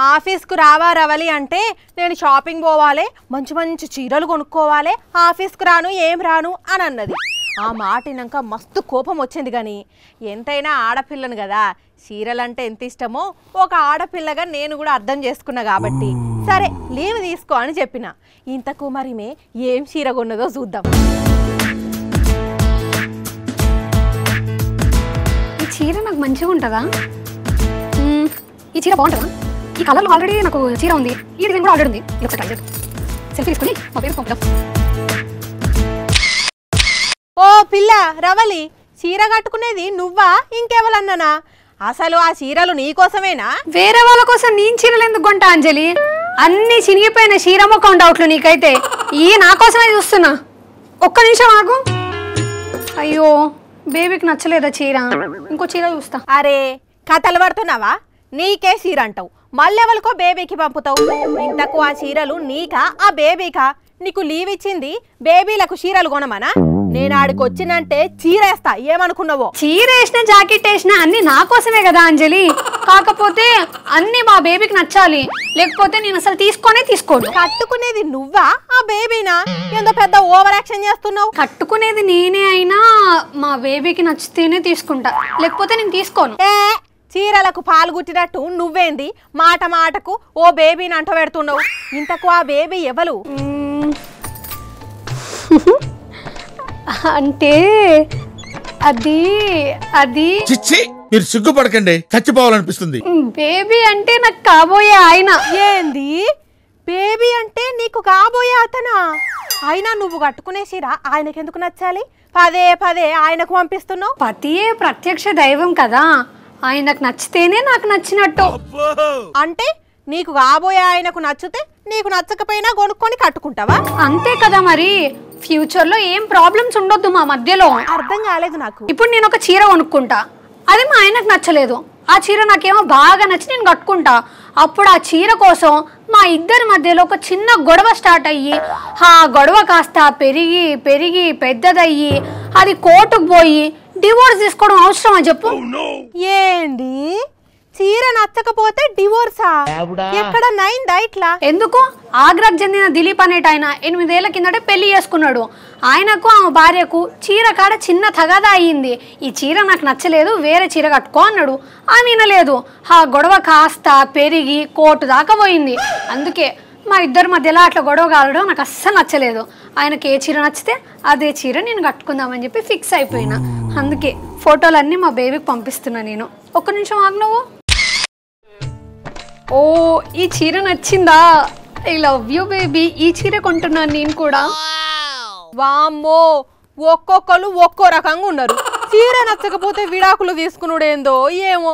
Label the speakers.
Speaker 1: ఆఫీస్కు రవలి అంటే నేను షాపింగ్ పోవాలి, మంచి మంచి చీరలు కొనుక్కోవాలి, ఆఫీస్కు రాను ఏం రాను అని అన్నది. ఆ మాట విన్నాక మస్తు కోపం వచ్చింది. కానీ ఎంతైనా ఆడపిల్లను కదా, చీరలంటే ఎంత ఇష్టమో ఒక ఆడపిల్లగా నేను కూడా అర్థం చేసుకున్నా కాబట్టి సరే లీవ్ తీసుకో అని చెప్పిన. ఇంతకు మరి మే ఏం చీర కొన్నదో చూద్దాం.
Speaker 2: ఈ చీర నాకు మంచిగా ఉంటుందా? ఈ చీర బాగుంటుందా? ఈ కలర్లో ఆల్రెడీ నాకు చీర ఉంది, ఈ డిజైన్ కూడా ఆల్రెడీ ఉంది. ఇది ఒకసారి ట్రై చేద్దాం. సెల్ఫీ తీసుకుని మా పేరు పంపుదాం.
Speaker 1: ఓ పిల్ల రవలి, చీర కట్టుకునేది నువ్వా ఇంకెవరన్నానా? అసలు ఆ చీరలు నీకోసమేనా?
Speaker 2: వేరే వాళ్ళ కోసం నేను చీరలు ఎందుకు కొంటా అంజలి? అన్ని చినిగిపోయిన చీర మొక్క డౌట్లు నీకైతే. ఈ నా కోసమే చూస్తున్నా. ఒక్క నిమిషం ఆగు. అయ్యో బేబీకి నచ్చలేదా చీర? ఇంకో చీర చూస్తా.
Speaker 1: అరే కథలు పడుతున్నావా? నీకే చీర అంటావు, మళ్ళెవరికో బేబీకి పంపుతావు. ఇంతకు ఆ చీరలు నీకా ఆ బేబీకా? నీకు లీవ్ ఇచ్చింది బేబీలకు చీరలు కొనమనా? నేను ఆడికి వచ్చినంటే చీరేస్తా, ఏమనుకున్నావో?
Speaker 2: చీర వేసిన జాకెట్ వేసిన అన్ని నా కోసమే కదా అంజలి. కాకపోతే అన్ని మా బేబీకి నచ్చాలి, లేకపోతే నేను అసలు తీసుకోను.
Speaker 1: కట్టుకునేది నువ్వా ఆ బేబీనా? ఎంతో పెద్ద ఓవర్ యాక్షన్ చేస్తున్నావు.
Speaker 2: కట్టుకునేది నేనే అయినా మా బేబీకి నచ్చితేనే తీసుకుంటా, లేకపోతే నేను తీసుకోను.
Speaker 1: చీరలకు పాలు గుట్టినట్టు నువ్వేంది మాట మాటకు ఓ బేబీని అంట పెడుతున్నావు? ఇంతకు ఆ బేబీ ఎవరు?
Speaker 2: అంటే అది అది
Speaker 3: చిచ్చి, మీరు సిగ్గుపడకండి, చచ్చిపోవాలనిపిస్తుంది.
Speaker 2: బేబీ అంటే నాకు కాబోయే ఆయన.
Speaker 1: ఏంది బేబీ అంటే నీకు కాబోయే అతనా? అయినా నువ్వు కట్టుకునే చీర ఆయనకెందుకు నచ్చాలి? పదే పదే ఆయనకు పంపిస్తున్నావు.
Speaker 2: పతియే ప్రత్యక్ష దైవం కదా, ఆయనకు నచ్చితేనే నాకు నచ్చినట్టు.
Speaker 1: అంటే నీకు కాబోయే ఆయనకు నచ్చితే నీకు నచ్చకపోయినా కొనుక్కొని కట్టుకుంటావా?
Speaker 2: అంతే కదా మరి. ఫ్యూచర్ లో ఏం ప్రాబ్లమ్స్ ఉండొద్దు మా మధ్యలో.
Speaker 1: అర్థం కాలేదు నాకు.
Speaker 2: ఇప్పుడు నేను ఒక చీర కొనుక్కుంటా, అది మా ఆయనకు నచ్చలేదు. ఆ చీర నాకేమో బాగా నచ్చి నేను కట్టుకుంటా. అప్పుడు ఆ చీర కోసం మా ఇద్దరి మధ్యలో ఒక చిన్న గొడవ స్టార్ట్ అయ్యి, ఆ గొడవ కాస్త పెరిగి పెరిగి పెద్దదయ్యి అది కోర్టుకు పోయి డివోర్స్ తీసుకోవడం అవసరమా చెప్పు?
Speaker 1: ఏంది చీర నచ్చకపోతే డివోర్సా? ఎక్కడ నైందా ఇట్లా?
Speaker 2: ఎందుకు? ఆగ్రాకు చెందిన దిలీప్ అనేట ఆయన 8 ఏళ్ల కిందటే పెళ్లి చేసుకున్నాడు. ఆయనకు ఆమె భార్యకు చీర కాడ చిన్న తగాదా అయ్యింది. ఈ చీర నాకు నచ్చలేదు, వేరే చీర కట్టుకో అన్నాడు. ఆమె వినలేదు. ఆ గొడవ కాస్త పెరిగి కోర్టు దాకా పోయింది. అందుకే మా ఇద్దరి మధ్యలో అట్లా గొడవ కావడం నాకు అస్సలు నచ్చలేదు. ఆయనకి ఏ చీర నచ్చితే అదే చీర నేను కట్టుకుందామని చెప్పి ఫిక్స్ అయిపోయినా. అందుకే ఫోటోలన్నీ మా బేబీకి పంపిస్తున్నా నేను. ఒక్క నిమిషం ఆగు నువ్వు. ఓ ఈ చీర నచ్చిందా? I love you baby. ఈ చీర కొంటున్నాను నేను కూడా.
Speaker 1: వామ్మో, ఒక్కొక్కరు ఒక్కో రకంగా ఉన్నారు. చీర నచ్చకపోతే విడాకులు తీసుకున్నాడేందో ఏమో.